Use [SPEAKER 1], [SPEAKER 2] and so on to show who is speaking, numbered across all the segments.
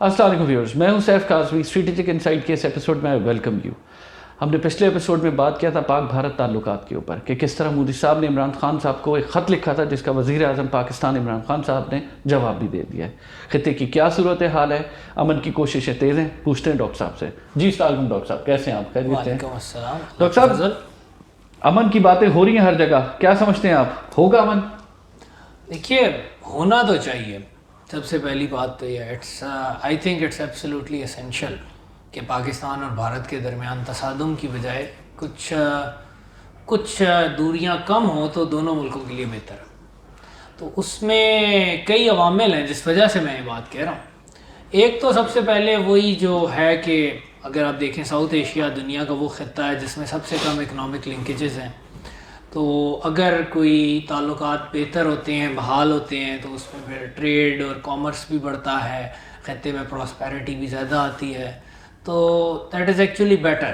[SPEAKER 1] السلام علیکم ویورز، میں ہوں سیف کاظمی۔ اسٹریٹجک انسائٹ کے اس ایپیسوڈ میں ویلکم یو۔ ہم نے پچھلے ایپیسوڈ میں بات کیا تھا پاک بھارت تعلقات کے اوپر کہ کس طرح مودی صاحب نے عمران خان صاحب کو ایک خط لکھا تھا جس کا وزیر اعظم پاکستان عمران خان صاحب نے جواب بھی دے دیا ہے۔ خطے کی کیا صورتحال ہے، امن کی کوششیں تیز ہیں، پوچھتے ہیں ڈاکٹر صاحب سے۔ جی السلام علیکم ڈاکٹر صاحب، کیسے ہیں آپ؟ خیریت سے ہیں؟
[SPEAKER 2] وعلیکم السلام
[SPEAKER 1] ڈاکٹر صاحب، امن کی باتیں ہو رہی ہیں ہر جگہ، کیا سمجھتے ہیں آپ، ہوگا امن؟
[SPEAKER 2] دیکھیے، ہونا تو چاہیے۔ سب سے پہلی بات تو یہ I think it's absolutely essential کہ پاکستان اور بھارت کے درمیان تصادم کی بجائے کچھ دوریاں کم ہوں تو دونوں ملکوں کے لیے بہتر ہے۔ تو اس میں کئی عوامل ہیں جس وجہ سے میں یہ بات کہہ رہا ہوں۔ ایک تو سب سے پہلے وہی جو ہے کہ اگر آپ دیکھیں ساؤتھ ایشیا دنیا کا وہ خطہ ہے جس میں سب سے کم اکنامک لنکیجز ہیں، تو اگر کوئی تعلقات بہتر ہوتے ہیں، بحال ہوتے ہیں، تو اس میں پھر ٹریڈ اور کامرس بھی بڑھتا ہے، خطے میں پراسپیرٹی بھی زیادہ آتی ہے، تو دیٹ از ایکچولی بیٹر۔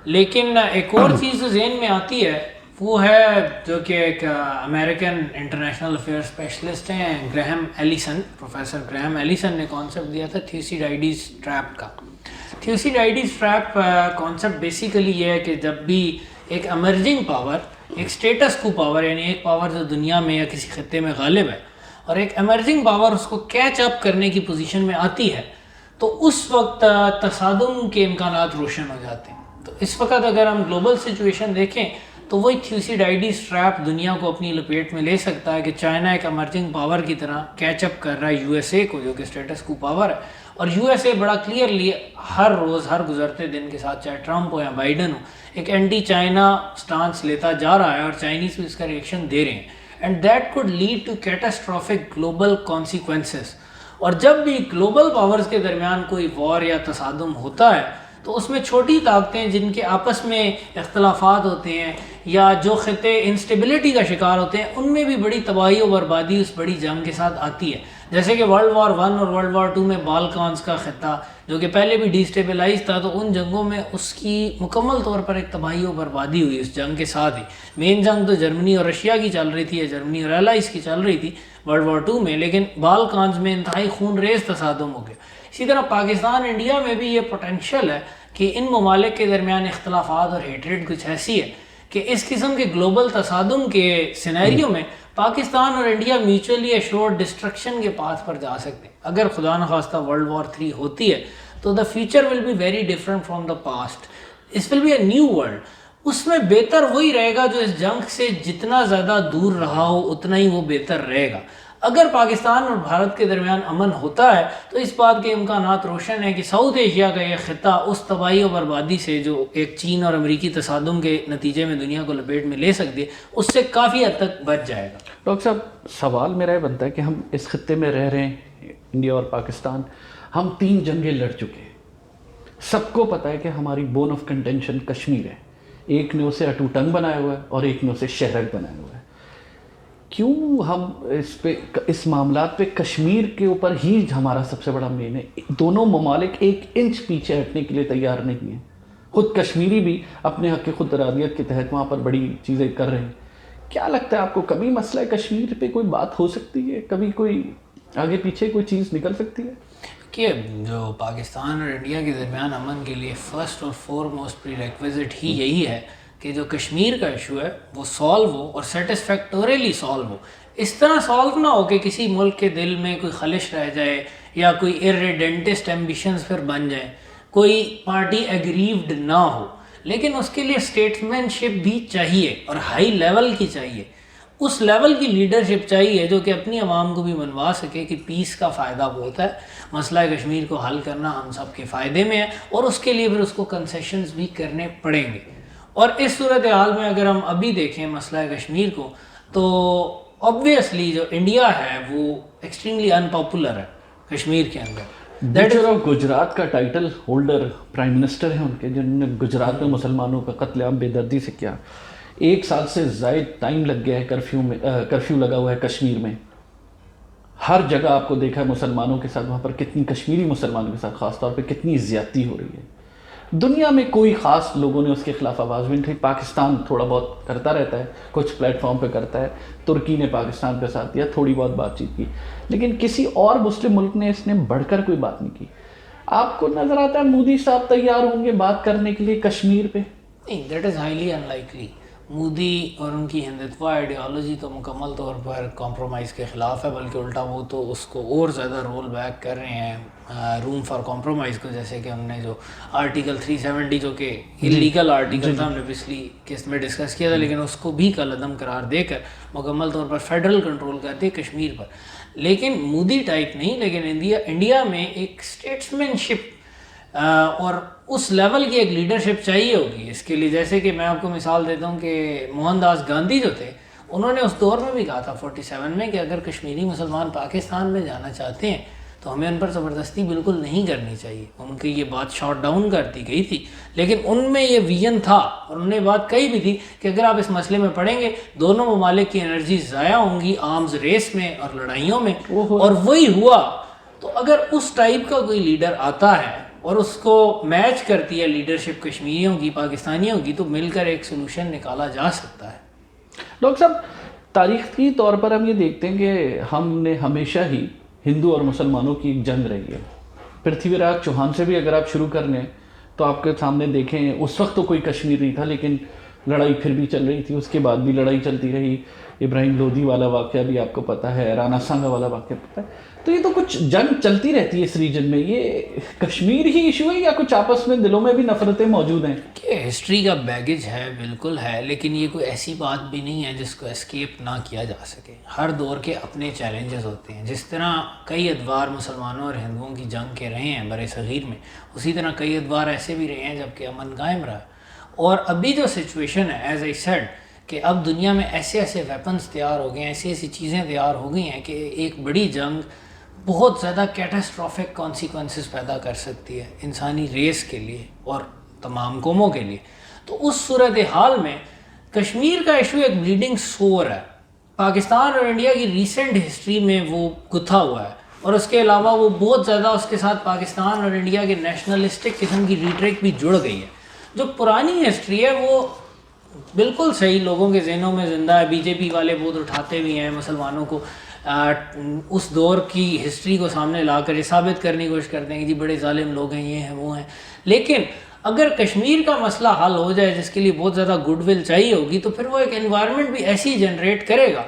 [SPEAKER 2] لیکن ایک اور چیز جو ذہن میں آتی ہے وہ ہے جو کہ ایک امریکن انٹرنیشنل افیئر اسپیشلسٹ ہیں گریہم ایلیسن، پروفیسر گریہم ایلیسن نے کانسیپٹ دیا تھا تھیوسیڈائیڈیز ٹریپ کا۔ تھیوسیڈائیڈیز ٹریپ کانسیپٹ بیسیکلی یہ ہے کہ جب بھی ایک ایمرجنگ پاور، ایک اسٹیٹس کو پاور، یعنی ایک پاور جو دنیا میں یا کسی خطے میں غالب ہے، اور ایک ایمرجنگ پاور اس کو کیچ اپ کرنے کی پوزیشن میں آتی ہے، تو اس وقت تصادم کے امکانات روشن ہو جاتے ہیں۔ تو اس وقت اگر ہم گلوبل سچویشن دیکھیں تو وہی تھیوسیڈائیڈیز ٹریپ دنیا کو اپنی لپیٹ میں لے سکتا ہے کہ چائنا ایک ایمرجنگ پاور کی طرح کیچ اپ کر رہا ہے یو ایس اے کو، جو کہ اسٹیٹس کو پاور ہے، اور یو ایس اے بڑا کلیئرلی ہر روز، ہر گزرتے دن کے ساتھ، چاہے ٹرمپ ہو یا بائیڈن ہو، ایک اینٹی چائنا سٹانس لیتا جا رہا ہے، اور چائنیز بھی اس کا ریئیکشن دے رہے ہیں، and that could lead to catastrophic global consequences. اور جب بھی گلوبل پاورز کے درمیان کوئی وار یا تصادم ہوتا ہے تو اس میں چھوٹی طاقتیں جن کے آپس میں اختلافات ہوتے ہیں یا جو خطے انسٹیبلٹی کا شکار ہوتے ہیں، ان میں بھی بڑی تباہی و بربادی اس بڑی جنگ کے ساتھ آتی ہے۔ جیسے کہ ورلڈ وار 1 اور ورلڈ وار 2 میں بالکانز کا خطہ جو کہ پہلے بھی ڈیسٹیبلائز تھا، تو ان جنگوں میں اس کی مکمل طور پر ایک تباہی و بربادی ہوئی اس جنگ کے ساتھ ہی۔ مین جنگ تو جرمنی اور رشیا کی چل رہی تھی، یا جرمنی اور الائز کی چل رہی تھی ورلڈ وار 2 میں، لیکن بالکانز میں انتہائی خون ریز تصادم ہو گیا۔ اسی طرح پاکستان انڈیا میں بھی یہ پوٹینشیل ہے کہ ان ممالک کے درمیان اختلافات اور ہیٹریڈ کچھ ایسی ہے کہ اس قسم کے گلوبل تصادم کے سینیریو میں پاکستان اور انڈیا میوچولی ایشورڈ ڈسٹرکشن کے پاتھ پر جا سکتے ہیں۔ اگر خدا نخواستہ ورلڈ وار 3 ہوتی ہے تو the future will be very different from the past, this will be a new world. اس میں بہتر وہی رہے گا جو اس جنگ سے جتنا زیادہ دور رہا ہو اتنا ہی وہ بہتر رہے گا۔ اگر پاکستان اور بھارت کے درمیان امن ہوتا ہے تو اس بات کے امکانات روشن ہیں کہ ساؤتھ ایشیا کا یہ خطہ اس تباہی و بربادی سے جو ایک چین اور امریکی تصادم کے نتیجے میں دنیا کو لپیٹ میں لے سکتی ہے، اس سے کافی حد تک بچ جائے گا۔
[SPEAKER 1] ڈاکٹر صاحب، سوال میرا یہ بنتا ہے کہ ہم اس خطے میں رہ رہے ہیں، انڈیا اور پاکستان، ہم 3 جنگیں لڑ چکے ہیں، سب کو پتہ ہے کہ ہماری بون آف کنٹینشن کشمیر ہے، ایک نے اسے اٹوٹنگ بنایا ہوا ہے اور ایک نے اسے شہرک بنایا ہوا ہے۔ کیوں ہم اس معاملات پہ کشمیر کے اوپر ہی ہمارا سب سے بڑا مین ہے؟ دونوں ممالک 1 انچ پیچھے ہٹنے کے لیے تیار نہیں ہیں، خود کشمیری بھی اپنے حق خود ارادیت کے تحت وہاں پر بڑی چیزیں کر رہے ہیں۔ کیا لگتا ہے آپ کو، کبھی مسئلہ کشمیر پہ کوئی بات ہو سکتی ہے، کبھی کوئی آگے پیچھے کوئی چیز نکل سکتی ہے؟
[SPEAKER 2] کہ جو پاکستان اور انڈیا کے درمیان امن کے لیے فرسٹ اور فورموسٹ پری ریکویزٹ ہی یہی ہے کہ جو کشمیر کا ایشو ہے وہ سالو ہو، اور سیٹسفیکٹوریلی سالو ہو۔ اس طرح سالو نہ ہو کہ کسی ملک کے دل میں کوئی خلش رہ جائے یا کوئی ارریڈنٹسٹ ایمبیشنز پھر بن جائیں، کوئی پارٹی ایگریوڈ نہ ہو، لیکن اس کے لیے اسٹیٹسمین شپ بھی چاہیے اور ہائی لیول کی چاہیے۔ اس لیول کی لیڈرشپ چاہیے جو کہ اپنی عوام کو بھی منوا سکے کہ پیس کا فائدہ بہت ہے، مسئلہ کشمیر کو حل کرنا ہم سب کے فائدے میں ہے، اور اس کے لیے پھر اس کو کنسیشنز بھی کرنے پڑیں گے۔ اور اس صورتحال میں اگر ہم ابھی دیکھیں مسئلہ کشمیر کو، تو obviously جو انڈیا ہے وہ ایکسٹریملی ان پاپولر ہے کشمیر کے اندر۔
[SPEAKER 1] گجرات کا ٹائٹل ہولڈر پرائم منسٹر ہیں ان کے، جنہوں نے گجرات میں مسلمانوں کا قتل عام بے دردی سے کیا۔ 1 سال سے زائد ٹائم لگ گیا ہے کرفیو لگا ہوا ہے کشمیر میں، ہر جگہ آپ کو دیکھا ہے مسلمانوں کے ساتھ، وہاں پر کتنی کشمیری مسلمانوں کے ساتھ خاص طور پہ کتنی زیادتی ہو رہی ہے۔ دنیا میں کوئی خاص لوگوں نے اس کے خلاف آواز بھی نہیں اٹھائی. پاکستان تھوڑا بہت کرتا رہتا ہے, کچھ پلیٹ فارم پہ کرتا ہے, ترکی نے پاکستان کا ساتھ دیا, تھوڑی بہت بات چیت کی, لیکن کسی اور مسلم ملک نے اس نے بڑھ کر کوئی بات نہیں کی. آپ کو نظر آتا ہے مودی صاحب تیار ہوں گے بات کرنے کے لیے کشمیر پہ؟
[SPEAKER 2] نہیں, that is highly in likely. Modi اور ان کی ہندتوا آئیڈیالوجی تو مکمل طور پر کمپرومائز کے خلاف ہے, بلکہ الٹا وہ تو اس کو اور زیادہ رول بیک کر رہے ہیں روم فار کمپرومائز کو. جیسے کہ ہم نے جو آرٹیکل 370 جو کہ انلیگل آرٹیکل تھا, ہم نے پچھلی قسط میں ڈسکس کیا تھا, لیکن اس کو بھی کالعدم قرار دے کر مکمل طور پر فیڈرل کنٹرول کر دے کشمیر پر. لیکن مودی ٹائپ نہیں, لیکن انڈیا میں ایک اسٹیٹسمین شپ اور اس لیول کی ایک لیڈرشپ چاہیے ہوگی اس کے لیے. جیسے کہ میں آپ کو مثال دیتا ہوں کہ موہن داس گاندھی جو تھے, انہوں نے اس دور میں بھی کہا تھا 47 میں کہ اگر کشمیری مسلمان پاکستان میں جانا چاہتے ہیں تو ہمیں ان پر زبردستی بالکل نہیں کرنی چاہیے. ان کی یہ بات شاٹ ڈاؤن کر دی گئی تھی, لیکن ان میں یہ ویژن تھا اور انہوں نے بات کہی بھی تھی کہ اگر آپ اس مسئلے میں پڑھیں گے دونوں ممالک کی انرجی ضائع ہوں گی آرمز ریس میں اور لڑائیوں میں, اور وہی ہوا. تو اگر اس ٹائپ کا کوئی لیڈر آتا ہے اور اس کو میچ کرتی ہے لیڈرشپ کشمیریوں کی پاکستانیوں کی, تو مل کر ایک سلوشن نکالا جا سکتا ہے.
[SPEAKER 1] ڈاکٹر صاحب, تاریخی طور پر ہم یہ دیکھتے ہیں کہ ہم نے ہمیشہ ہی ہندو اور مسلمانوں کی ایک جنگ رہی ہے. پرتھوی راج چوہان سے بھی اگر آپ شروع کر لیں تو آپ کے سامنے دیکھیں اس وقت تو کوئی کشمیر نہیں تھا, لیکن لڑائی پھر بھی چل رہی تھی, اس کے بعد بھی لڑائی چلتی رہی. ابراہیم لودھی والا واقعہ بھی آپ کو پتہ ہے, رانا سانگا والا واقعہ پتہ ہے. تو یہ تو کچھ جنگ چلتی رہتی ہے اس ریجن میں. یہ کشمیر ہی ایشو ہے یا کچھ آپس میں دلوں میں بھی نفرتیں موجود ہیں؟
[SPEAKER 2] کہ ہسٹری کا بیگیج ہے, بالکل ہے, لیکن یہ کوئی ایسی بات بھی نہیں ہے جس کو اسکیپ نہ کیا جا سکے. ہر دور کے اپنے چیلنجز ہوتے ہیں. جس طرح کئی ادوار مسلمانوں اور ہندوؤں کی جنگ کے رہے ہیں بر صغیر میں, اسی طرح کئی ادوار ایسے بھی رہے ہیں جب کہ امن قائم رہا. اور ابھی جو سچویشن ہے, ایز آئی سیڈ, کہ اب دنیا میں ایسے ایسے ویپنز تیار ہو گئے ہیں, ایسی ایسی چیزیں تیار ہو گئی ہیں کہ ایک بڑی جنگ بہت زیادہ کیٹاسٹرافک کانسیکوینسز پیدا کر سکتی ہے انسانی ریس کے لیے اور تمام قوموں کے لیے. تو اس صورتحال میں کشمیر کا ایشو ایک بلیڈنگ سور ہے. پاکستان اور انڈیا کی ریسنٹ ہسٹری میں وہ گتھا ہوا ہے, اور اس کے علاوہ وہ بہت زیادہ اس کے ساتھ پاکستان اور انڈیا کے نیشنلسٹک قسم کی ریٹریک بھی جڑ گئی ہے. جو پرانی ہسٹری ہے وہ بالکل صحیح لوگوں کے ذہنوں میں زندہ ہے. بی جے پی والے بہت اٹھاتے بھی ہیں مسلمانوں کو, اس دور کی ہسٹری کو سامنے لا کر یہ ثابت کرنے کی کوشش کرتے ہیں کہ جی بڑے ظالم لوگ ہیں, یہ ہیں وہ ہیں. لیکن اگر کشمیر کا مسئلہ حل ہو جائے, جس کے لیے بہت زیادہ گڈ ول چاہیے ہوگی, تو پھر وہ ایک انوائرمنٹ بھی ایسی جنریٹ کرے گا.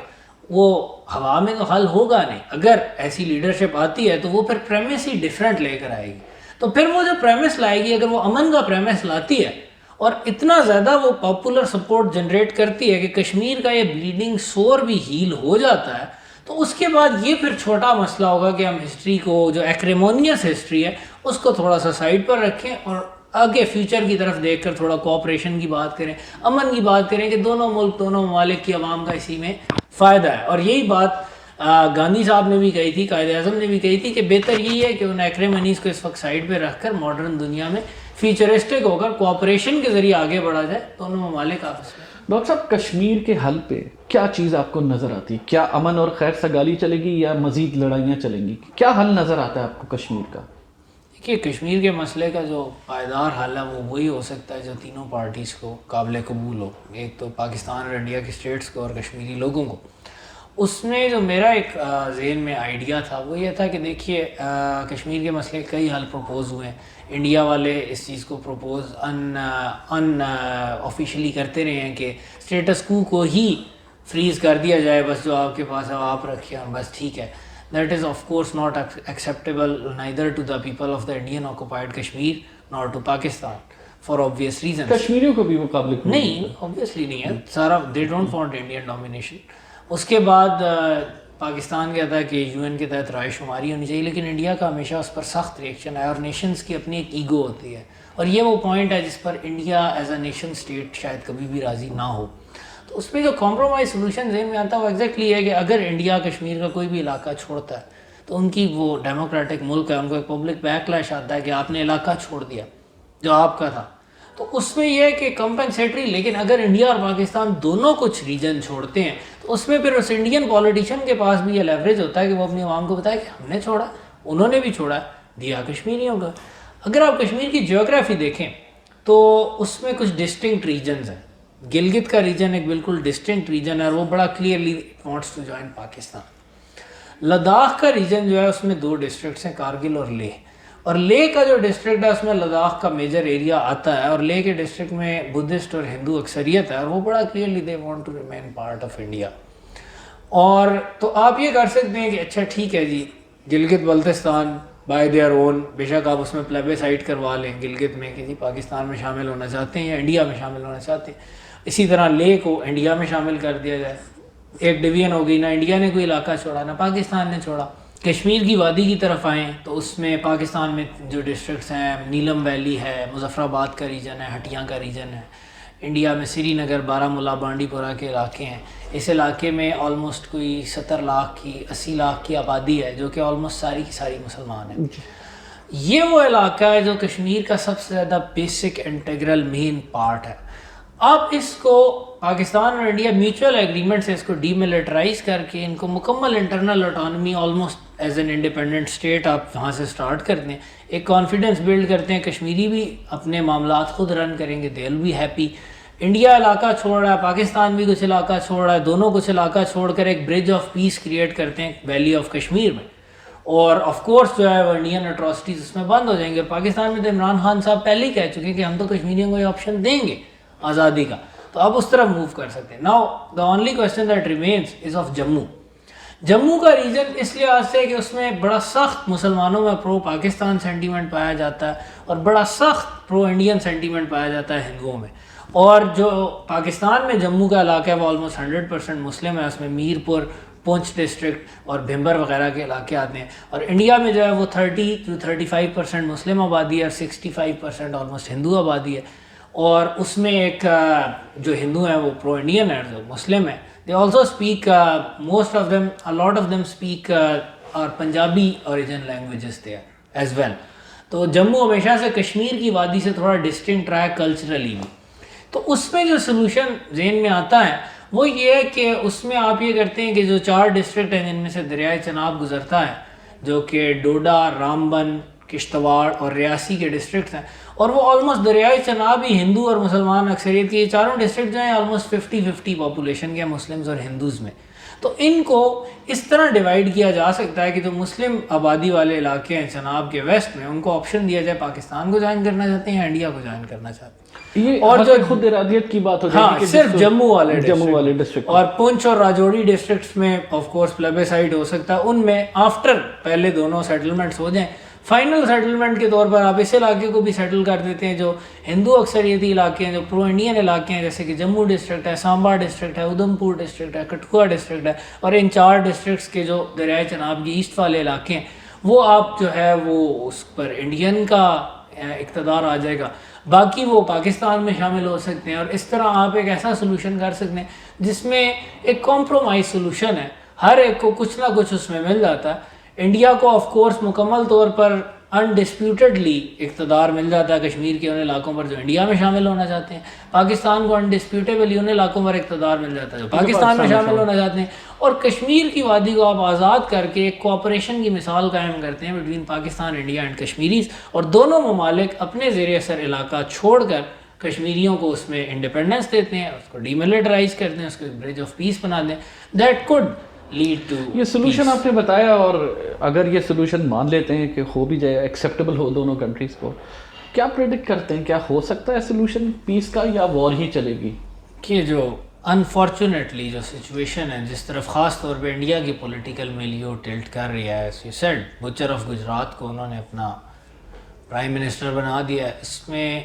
[SPEAKER 2] وہ ہوا میں تو حل ہوگا نہیں. اگر ایسی لیڈرشپ آتی ہے تو وہ پھر پریمس ہی ڈیفرنٹ لے کر آئے گی. تو پھر وہ جو پریمس لائے گی, اگر وہ امن کا پریمس لاتی ہے اور اتنا زیادہ وہ پاپولر سپورٹ جنریٹ کرتی ہے کہ کشمیر کا یہ بلیڈنگ سور بھی ہیل ہو جاتا ہے, تو اس کے بعد یہ پھر چھوٹا مسئلہ ہوگا کہ ہم ہسٹری کو, جو ایکریمونیس ہسٹری ہے, اس کو تھوڑا سا سائڈ پر رکھیں اور آگے فیوچر کی طرف دیکھ کر تھوڑا کوآپریشن کی بات کریں, امن کی بات کریں کہ دونوں ملک, دونوں ممالک کی عوام کا اسی میں فائدہ ہے. اور یہی بات گاندھی صاحب نے بھی کہی تھی, قائد اعظم نے بھی کہی تھی کہ بہتر یہی ہے کہ ان ایکریمنیز کو اس وقت سائڈ پہ رکھ کر ماڈرن دنیا میں فیوچرسٹک ہو کر کوآپریشن کے ذریعے آگے بڑھا جائے دونوں ممالک آپس میں.
[SPEAKER 1] ڈاکٹر صاحب, کشمیر کے حل پہ کیا چیز آپ کو نظر آتی ہے؟ کیا امن اور خیر سگالی چلے گی یا مزید لڑائیاں چلیں گی؟ کیا حل نظر آتا ہے آپ کو کشمیر کا؟
[SPEAKER 2] دیکھیے, کشمیر کے مسئلے کا جو پائیدار حل ہے وہ وہی ہو سکتا ہے جو تینوں پارٹیز کو قابل قبول ہو. ایک تو پاکستان اور انڈیا کے اسٹیٹس کو اور کشمیری لوگوں کو. اس میں جو میرا ایک ذہن میں آئیڈیا تھا وہ یہ تھا کہ دیکھیے, کشمیر کے مسئلے کئی حل پروپوز ہوئے ہیں. انڈیا والے اس چیز کو پروپوز ان آفیشیلی کرتے رہے ہیں کہ اسٹیٹس کو ہی فریز کر دیا جائے, بس جو آپ کے پاس ہے وہ آپ رکھیں اور بس ٹھیک ہے. That is of course not acceptable neither to the people of the Indian occupied Kashmir nor to Pakistan for obvious reasons.
[SPEAKER 1] کشمیریوں کو بھی وہ قابل قبول
[SPEAKER 2] نہیں, obviously نہیں ہے سارا, they don't want Indian domination. اس کے بعد پاکستان کہتا ہے کہ یو این کے تحت رائے شماری ہونی چاہیے, لیکن انڈیا کا ہمیشہ اس پر سخت ریئیکشن ہے, اور نیشنز کی اپنی ایک ایگو ہوتی ہے, اور یہ وہ پوائنٹ ہے جس پر India as a nation state شاید کبھی بھی راضی نہ ہو. تو اس میں جو کمپرومائز سولوشن ذہن میں آتا ہے وہ ایگزیکٹلی ہے کہ اگر انڈیا کشمیر کا کوئی بھی علاقہ چھوڑتا ہے تو ان کی وہ ڈیموکریٹک ملک ہے, ان کو ایک پبلک بیک لیش آتا ہے کہ آپ نے علاقہ چھوڑ دیا جو آپ کا تھا. تو اس میں یہ ہے کہ کمپنسیٹری, لیکن اگر انڈیا اور پاکستان دونوں کچھ ریجن چھوڑتے ہیں تو اس میں پھر اس انڈین پولیٹیشین کے پاس بھی یہ لیوریج ہوتا ہے کہ وہ اپنی عوام کو بتائے کہ ہم نے چھوڑا, انہوں نے بھی چھوڑا, دیا کشمیریوں کا. اگر آپ کشمیر کی جیوگرافی دیکھیں تو اس میں کچھ ڈسٹنکٹ ریجنز ہیں. گلگت کا ریجن ایک بالکل ڈسٹنکٹ ریجن ہے اور وہ بڑا clearly wants to join Pakistan. Ladakh کا ریجن جو ہے اس میں 2 ڈسٹرکٹس ہیں، کارگل اور لیہ. اور لیہ کا جو ڈسٹرکٹ ہے اس میں لداخ کا میجر ایریا آتا ہے اور لیہ کے ڈسٹرکٹ میں بدھسٹ اور ہندو اکثریت ہے اور وہ بڑا clearly they want to remain part of India. اور تو آپ یہ کر سکتے ہیں کہ اچھا ٹھیک ہے جی Gilgit Baltistan by their own, بے شک آپ اس میں پلیبیسائٹ کروا لیں گلگت میں کہ جی پاکستان میں شامل ہونا چاہتے ہیں یا انڈیا میں شامل ہونا چاہتے ہیں. اسی طرح لیہ کو انڈیا میں شامل کر دیا جائے. ایک ڈویژن ہو گئی، نہ انڈیا نے کوئی علاقہ چھوڑا نہ پاکستان نے چھوڑا. کشمیر کی وادی کی طرف آئیں تو اس میں پاکستان میں جو ڈسٹرکٹس ہیں، نیلم ویلی ہے، مظفر آباد کا ریجن ہے، ہٹیاں کا ریجن ہے. انڈیا میں سری نگر، بارہ بانڈی پورہ کے علاقے ہیں. اس علاقے میں آلموسٹ کوئی 70 لاکھ کی 80 لاکھ کی آبادی ہے جو کہ آلموسٹ ساری کی ساری مسلمان ہیں. یہ وہ علاقہ ہے جو کشمیر کا سب سے زیادہ بیسک انٹیگرل مین پارٹ ہے. آپ اس کو پاکستان اور انڈیا میوچل ایگریمنٹ سے اس کو ڈی ملٹرائز کر کے ان کو مکمل internal autonomy almost as an independent state آپ وہاں سے سٹارٹ کرتے ہیں. ایک کانفیڈنس بلڈ کرتے ہیں، کشمیری بھی اپنے معاملات خود رن کریں گے، دے ول بی ہیپی. انڈیا علاقہ چھوڑ رہا ہے، پاکستان بھی کچھ علاقہ چھوڑ رہا ہے، دونوں کچھ علاقہ چھوڑ کر ایک برج آف پیس کریٹ کرتے ہیں ویلی آف کشمیر میں. اور آف کورس جو ہے وہ انڈین اٹراسٹیز اس میں بند ہو جائیں گے. اور پاکستان میں تو عمران خان صاحب پہلے ہی کہہ چکے ہیں کہ ہم تو کشمیریوں کو یہ آپشن دیں گے آزادی کا، تو آپ اس طرف موو کر سکتے ہیں. Now the only question that remains is of Jammu. Jammu کا ریجن اس لحاظ سے کہ اس میں بڑا سخت مسلمانوں میں پرو پاکستان سینٹیمنٹ پایا جاتا ہے اور بڑا سخت پرو انڈین سینٹیمنٹ پایا جاتا ہے ہندوؤں میں. اور جو پاکستان میں جموں کا علاقہ ہے وہ آلموسٹ 100% مسلم ہے. اس میں میر پور، پونچھ ڈسٹرکٹ اور بھمبر وغیرہ کے علاقے آتے ہیں. اور انڈیا میں جو ہے وہ 30 to 35% مسلم آبادی ہے اور 65% آلموسٹ ہندو آبادی ہے. اور اس میں ایک جو ہندو ہیں وہ پرو انڈین ہے، جو مسلم ہیں they also speak most of them a lot of them speak اور Punjabi origin languages they as well. تو جموں ہمیشہ سے کشمیر کی وادی سے تھوڑا ڈسٹنکٹ رہا ہے کلچرلی بھی. تو اس میں جو سلوشن ذہن میں آتا ہے وہ یہ ہے کہ اس میں آپ یہ کرتے ہیں کہ جو 4 ڈسٹرکٹ ہیں جن میں سے دریائے چناب گزرتا ہے جو کہ ڈوڈا، رامبن، کشتواڑ اور ریاسی کے ڈسٹرکٹس ہیں، اور وہ آلموسٹ دریائے چناب ہی ہندو اور مسلمان اکثریت کے، یہ چاروں ڈسٹرکٹ جو ہیں آلموسٹ 50-50 پاپولیشن کے مسلمز اور ہندوز میں. تو ان کو اس طرح ڈیوائیڈ کیا جا سکتا ہے کہ جو مسلم آبادی والے علاقے ہیں چناب کے ویسٹ میں ان کو آپشن دیا جائے پاکستان کو جوائن کرنا چاہتے ہیں یا انڈیا کو جوائن کرنا چاہتے ہیں.
[SPEAKER 1] یہ
[SPEAKER 2] اور جو
[SPEAKER 1] خود ارادیت کی بات ہو
[SPEAKER 2] ہاں
[SPEAKER 1] جائے گی
[SPEAKER 2] صرف جموں والے
[SPEAKER 1] ڈسٹرکٹ
[SPEAKER 2] اور پونچھ اور راجوڑی ڈسٹرکٹس میں آف کورس پلیبیسائڈ ہو سکتا ہے. ان میں آفٹر پہلے دونوں سیٹلمنٹس ہو جائیں، فائنل سیٹلمنٹ کے طور پر آپ اس علاقے کو بھی سیٹل کر دیتے ہیں جو ہندو اکثریتی علاقے ہیں، جو پرو انڈین علاقے ہیں، جیسے کہ جموں ڈسٹرکٹ ہے، سامبا ڈسٹرکٹ ہے، ادھم پور ڈسٹرکٹ ہے، کٹھوا ڈسٹرکٹ ہے. اور ان 4 ڈسٹرکٹس کے جو دریائے چناب کی ایسٹ والے علاقے ہیں وہ آپ جو ہے وہ اس پر انڈین کا اقتدار آ جائے گا، باقی وہ پاکستان میں شامل ہو سکتے ہیں. اور اس طرح آپ ایک ایسا سلوشن کر سکتے ہیں جس میں ایک کمپرومائز سلوشن ہے، ہر ایک کو کچھ نہ کچھ اس میں مل جاتا ہے. انڈیا کو آف کورس مکمل طور پر انڈسپیوٹڈلی اقتدار مل جاتا ہے کشمیر کے ان علاقوں پر جو انڈیا میں شامل ہونا چاہتے ہیں. پاکستان کو انڈسپیوٹیبلی ان علاقوں پر اقتدار مل جاتا ہے جو پاکستان میں شامل ہونا چاہتے ہیں. اور کشمیر کی وادی کو آپ آزاد کر کے ایک کوآپریشن کی مثال قائم کرتے ہیں between Pakistan, India and Kashmiris, اور دونوں ممالک اپنے زیر اثر علاقہ چھوڑ کر کشمیریوں کو اس میں انڈیپینڈنس دیتے ہیں، اس کو ڈی ملٹرائز کرتے ہیں، اس کو برج آف پیس بنا دیں. دیٹ کوڈ لیڈ ٹو
[SPEAKER 1] یہ سلوشن آپ نے بتایا. اور اگر یہ سلوشن مان لیتے ہیں کہ ہو بھی جائے، ایکسیپٹیبل ہو دونوں کنٹریز کو، کیا پریڈکٹ کرتے ہیں کیا ہو سکتا ہے سلوشن پیس کا یا وار ہی چلے گی؟
[SPEAKER 2] کہ جو انفارچونیٹلی جو سچویشن ہے جس طرف خاص طور پہ انڈیا کی پولیٹیکل میلیو ٹلٹ کر رہی ہے، you said Butcher of Gujarat کو انہوں نے اپنا پرائم منسٹر بنا دیا ہے، اس میں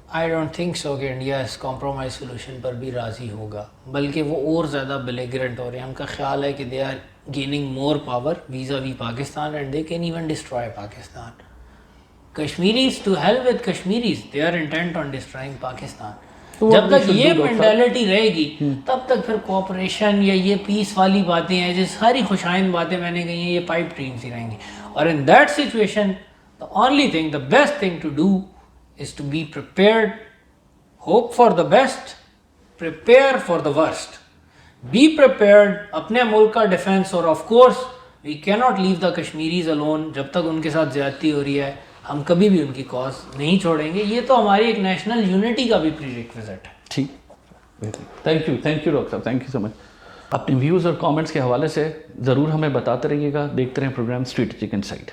[SPEAKER 2] آئی ڈونٹ تھنک سو کہ انڈیا اس کمپرومائز سولوشن پر بھی راضی ہوگا، بلکہ وہ اور زیادہ بلیگرنٹ ہو رہے ہیں. ان کا خیال ہے کہ they are gaining more power vis-a-vis Pakistan and they can even destroy Pakistan. Kashmiris to hell with Kashmiris, they are intent on destroying Pakistan. جب تک یہ مینٹیلٹی رہے گی تب تک پھر کوآپریشن یا یہ پیس والی باتیں ہیں، جو ساری خوشائند باتیں میں نے کہی ہیں، یہ پائپ ڈریمز ہی رہیں گی. اور in that situation the only thing, the best thing to do is to be prepared, hope for the best, prepare for the worst. Be prepared اپنے ملک کا ڈیفنس. اور of course we cannot leave the Kashmiris alone جب تک ان کے ساتھ زیادتی ہو رہی ہے. ہم کبھی بھی ان کی کاز نہیں چھوڑیں گے. یہ تو ہماری ایک نیشنل یونٹی کا بھی پری ریکویزٹ ہے.
[SPEAKER 1] ٹھیک، تھینک یو ڈاکٹر صاحب، تھینک یو سو مچ. اپنے ویوز اور کامنٹس کے حوالے سے ضرور ہمیں بتاتے رہیے گا. دیکھتے رہیں پروگرام اسٹریٹجک انسائٹ.